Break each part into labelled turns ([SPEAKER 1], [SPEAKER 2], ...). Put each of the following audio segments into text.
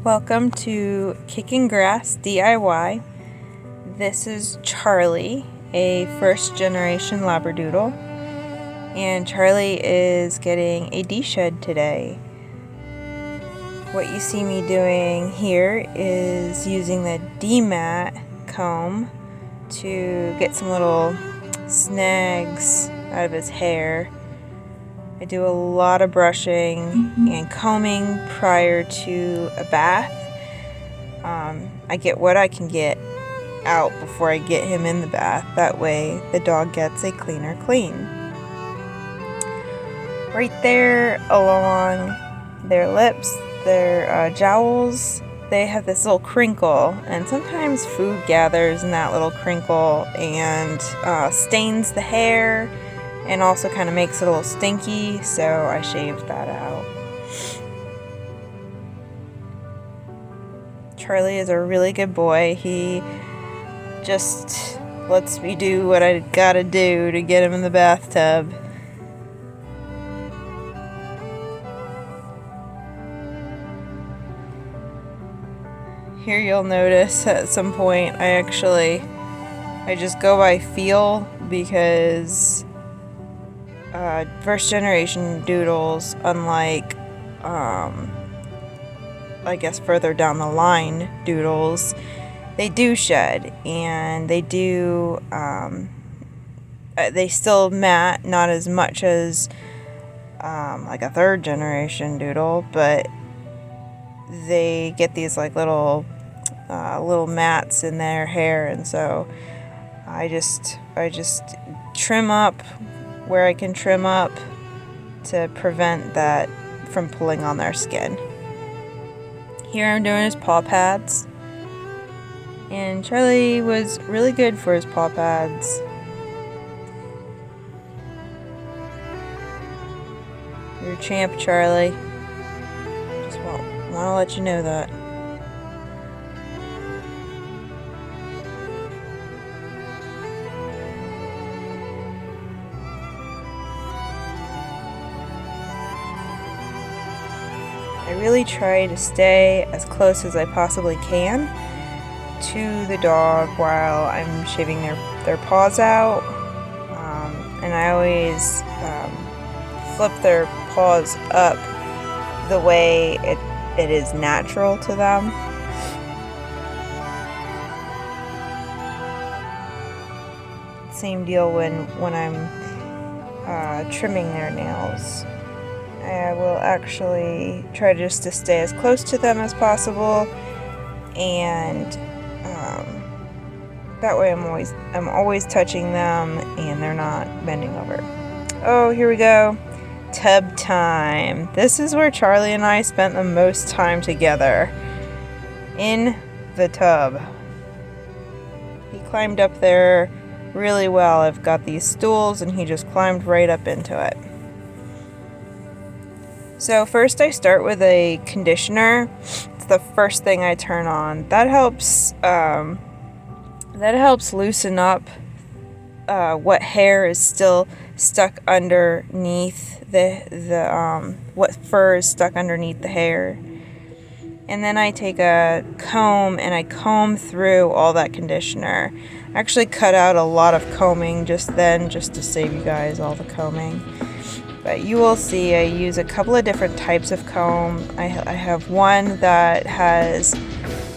[SPEAKER 1] Welcome to Kicking Grass DIY. This is Charlie, a first generation Labradoodle, and Charlie is getting a deshed today. What you see me doing here is using the D-mat comb to get some little snags out of his hair. I do a lot of brushing and combing prior to a bath. I get what I can get out before I get him in the bath. That way the dog gets a cleaner clean. Right there along their lips, their jowls, they have this little crinkle, and sometimes food gathers in that little crinkle and stains the hair and also kind of makes it a little stinky, so I shaved that out. Charlie is a really good boy. He just lets me do what I gotta do to get him in the bathtub. Here you'll notice at some point I just go by feel, because first generation doodles, unlike I guess further down the line doodles, they do shed, and they do they still mat, not as much as like a third generation doodle, but they get these like little mats in their hair, and so I just trim up where I can trim up to prevent that from pulling on their skin. Here I'm doing his paw pads, and Charlie was really good for his paw pads. You're a champ, Charlie. Just want to let you know that. I really try to stay as close as I possibly can to the dog while I'm shaving their paws out, and I always flip their paws up the way it is natural to them. Same deal when I'm trimming their nails. I will actually try just to stay as close to them as possible, and that way I'm always touching them and they're not bending over. Oh, here we go. Tub time. This is where Charlie and I spent the most time together. In the tub. He climbed up there really well. I've got these stools and he just climbed right up into it. So first I start with a conditioner. It's the first thing I turn on. That helps loosen up what hair is still stuck underneath what fur is stuck underneath the hair. And then I take a comb and I comb through all that conditioner. I actually cut out a lot of combing just to save you guys all the combing. But you will see I use a couple of different types of comb. I have one that has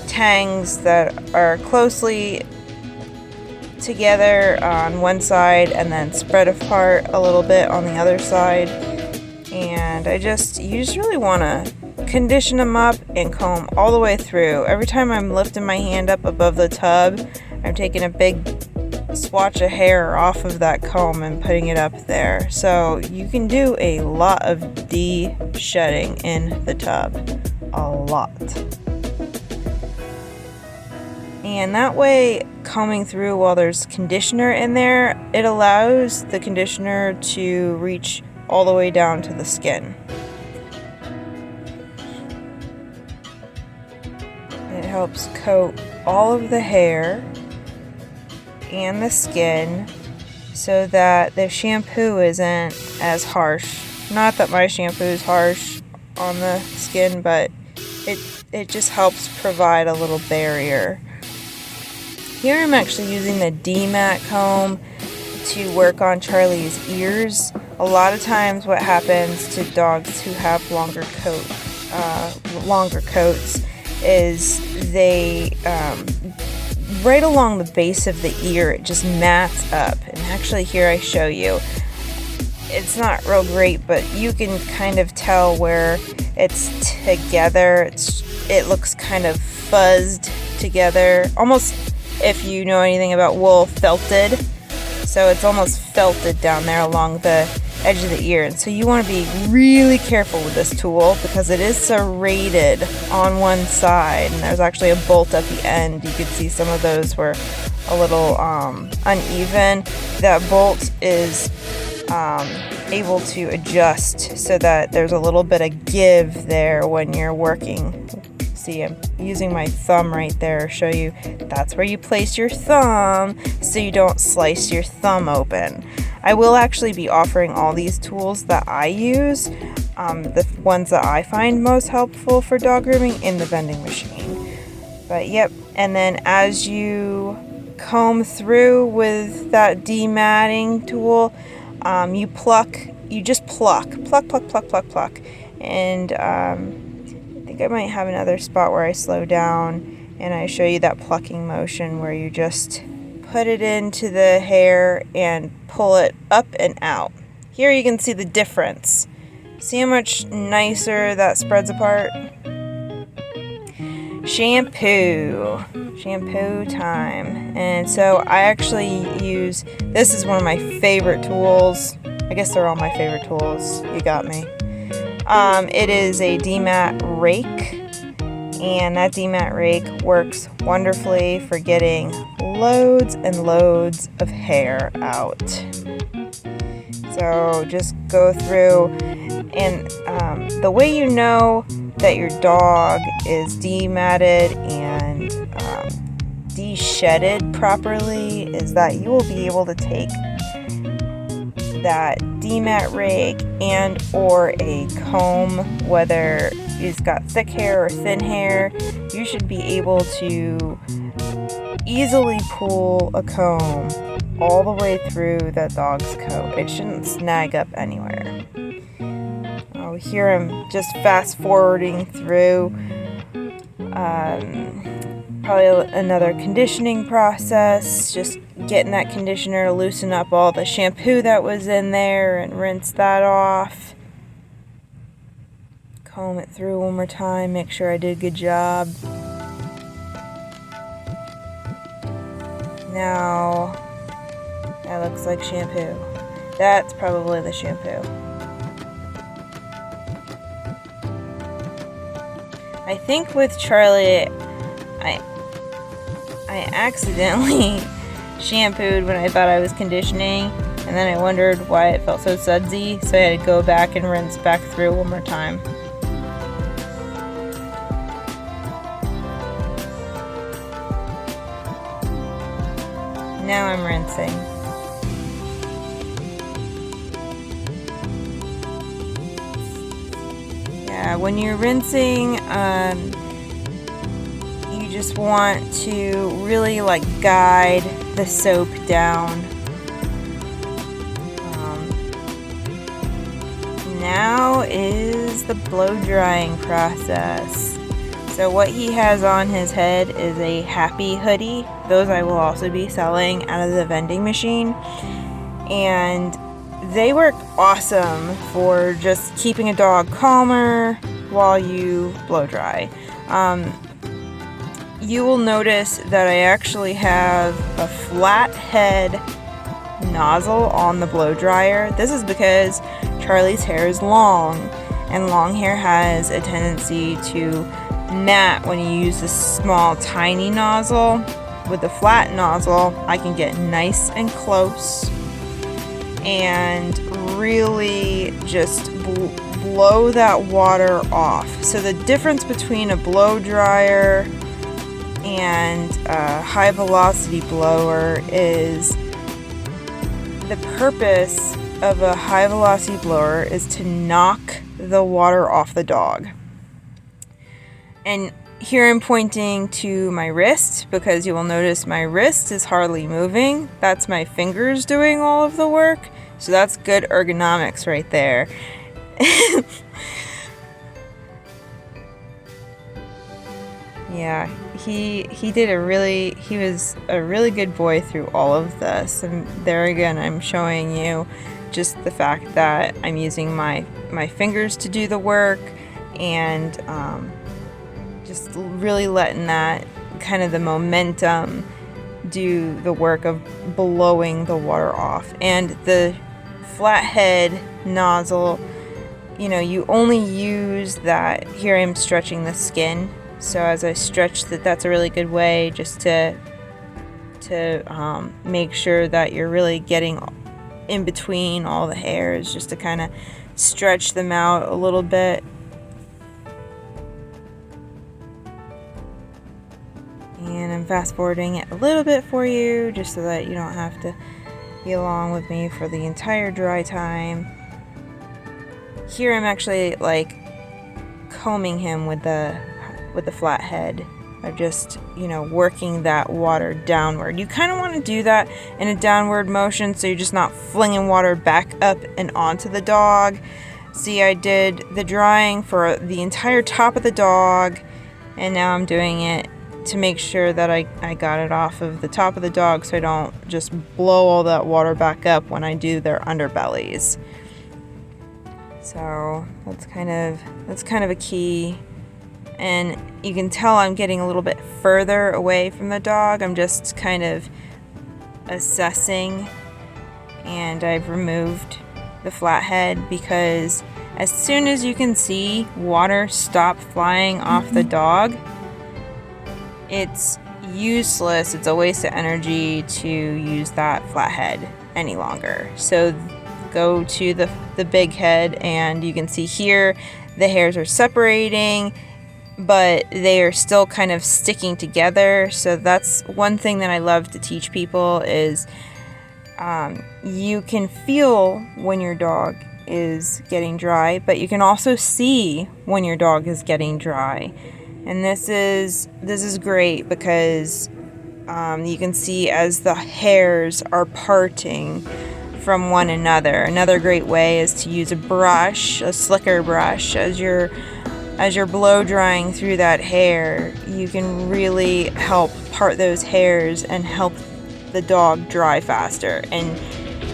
[SPEAKER 1] tangs that are closely together on one side and then spread apart a little bit on the other side. And you just really want to condition them up and comb all the way through. Every time I'm lifting my hand up above the tub, I'm taking a big swatch of hair off of that comb and putting it up there. So you can do a lot of de-shedding in the tub. A lot. And that way, combing through while there's conditioner in there, it allows the conditioner to reach all the way down to the skin. It helps coat all of the hair and the skin so that the shampoo isn't as harsh. Not that my shampoo is harsh on the skin, but it just helps provide a little barrier. Here I'm actually using the DMAT comb to work on Charlie's ears. A lot of times what happens to dogs who have longer coats is they, right along the base of the ear, it just mats up. And actually here I show you. It's not real great, but you can kind of tell where it's together. It looks kind of fuzzed together, almost, if you know anything about wool, felted. So it's almost felted down there along the edge of the ear. And so you want to be really careful with this tool because it is serrated on one side, and there's actually a bolt at the end. You could see some of those were a little uneven. That bolt is able to adjust so that there's a little bit of give there when you're working. See, I'm using my thumb right there to show you that's where you place your thumb so you don't slice your thumb open. I will actually be offering all these tools that I use, the ones that I find most helpful for dog grooming, in the vending machine. But yep, and then as you comb through with that dematting tool, you just pluck, and I think I might have another spot where I slow down and I show you that plucking motion where you just put it into the hair and pull it up and out. Here you can see the difference. See how much nicer that spreads apart? Shampoo time. And so I actually use, this is one of my favorite tools. I guess they're all my favorite tools. You got me. It is a DMAT rake, and that DMAT rake works wonderfully for getting loads and loads of hair out. So just go through, and the way you know that your dog is dematted and deshedded properly is that you will be able to take that demat rake and or a comb, whether he's got thick hair or thin hair. You should be able to easily pull a comb all the way through that dog's coat. It shouldn't snag up anywhere. Oh, here I'm just fast forwarding through probably another conditioning process, just getting that conditioner to loosen up all the shampoo that was in there and rinse that off. Comb it through one more time, make sure I did a good job. Now, that looks like shampoo. That's probably the shampoo. I think with Charlie, I accidentally shampooed when I thought I was conditioning, and then I wondered why it felt so sudsy, so I had to go back and rinse back through one more time. Now I'm rinsing. Yeah, when you're rinsing, you just want to really guide the soap down. Now is the blow drying process. So what he has on his head is a happy hoodie. Those I will also be selling out of the vending machine. And they work awesome for just keeping a dog calmer while you blow dry. You will notice that I actually have a flat head nozzle on the blow dryer. This is because Charlie's hair is long, and long hair has a tendency to mat when you use this small tiny nozzle. With the flat nozzle, I can get nice and close and really just blow that water off. So the difference between a blow dryer and a high velocity blower is the purpose of a high velocity blower is to knock the water off the dog. And here I'm pointing to my wrist because you will notice my wrist is hardly moving. That's my fingers doing all of the work. So that's good ergonomics right there. Yeah, he was a really good boy through all of this. And there again, I'm showing you just the fact that I'm using my fingers to do the work, and just really letting that kind of the momentum do the work of blowing the water off. And the flathead nozzle, you only use that. Here I'm stretching the skin, so as I stretch that's a really good way just to make sure that you're really getting in between all the hairs, just to kind of stretch them out a little bit. And I'm fast forwarding it a little bit for you just so that you don't have to be along with me for the entire dry time. Here I'm actually like combing him with the flathead. I'm just, working that water downward. You kind of want to do that in a downward motion so you're just not flinging water back up and onto the dog. See, I did the drying for the entire top of the dog, and now I'm doing it to make sure that I got it off of the top of the dog so I don't just blow all that water back up when I do their underbellies. So that's kind of a key. And you can tell I'm getting a little bit further away from the dog. I'm just kind of assessing, and I've removed the flathead because as soon as you can see water stop flying off the dog, it's useless. It's a waste of energy to use that flathead any longer. So go to the big head, and you can see here the hairs are separating, but they are still kind of sticking together. So that's one thing that I love to teach people is you can feel when your dog is getting dry, but you can also see when your dog is getting dry. And this is great because you can see as the hairs are parting from one another. Another great way is to use a brush, a slicker brush, as you're blow drying through that hair. You can really help part those hairs and help the dog dry faster. And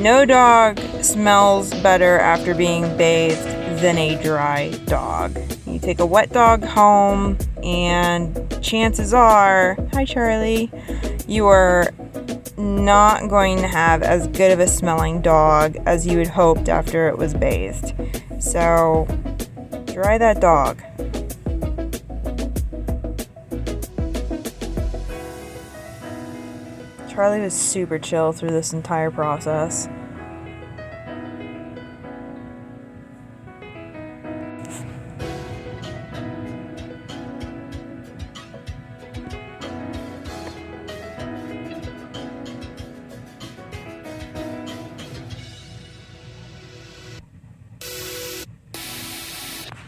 [SPEAKER 1] no dog smells better after being bathed than a dry dog. You take a wet dog home, and chances are, hi Charlie, you are not going to have as good of a smelling dog as you had hoped after it was bathed. So dry that dog. Charlie was super chill through this entire process.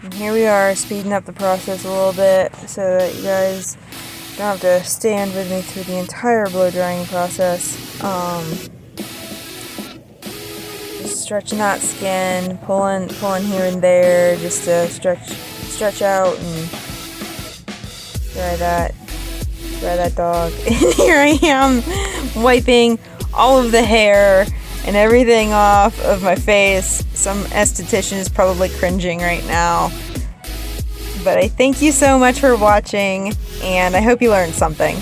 [SPEAKER 1] And here we are, speeding up the process a little bit so that you guys don't have to stand with me through the entire blow drying process. Just stretching that skin, pulling here and there, just to stretch out and dry that dog. And here I am wiping all of the hair and everything off of my face. Some esthetician is probably cringing right now. But I thank you so much for watching, and I hope you learned something.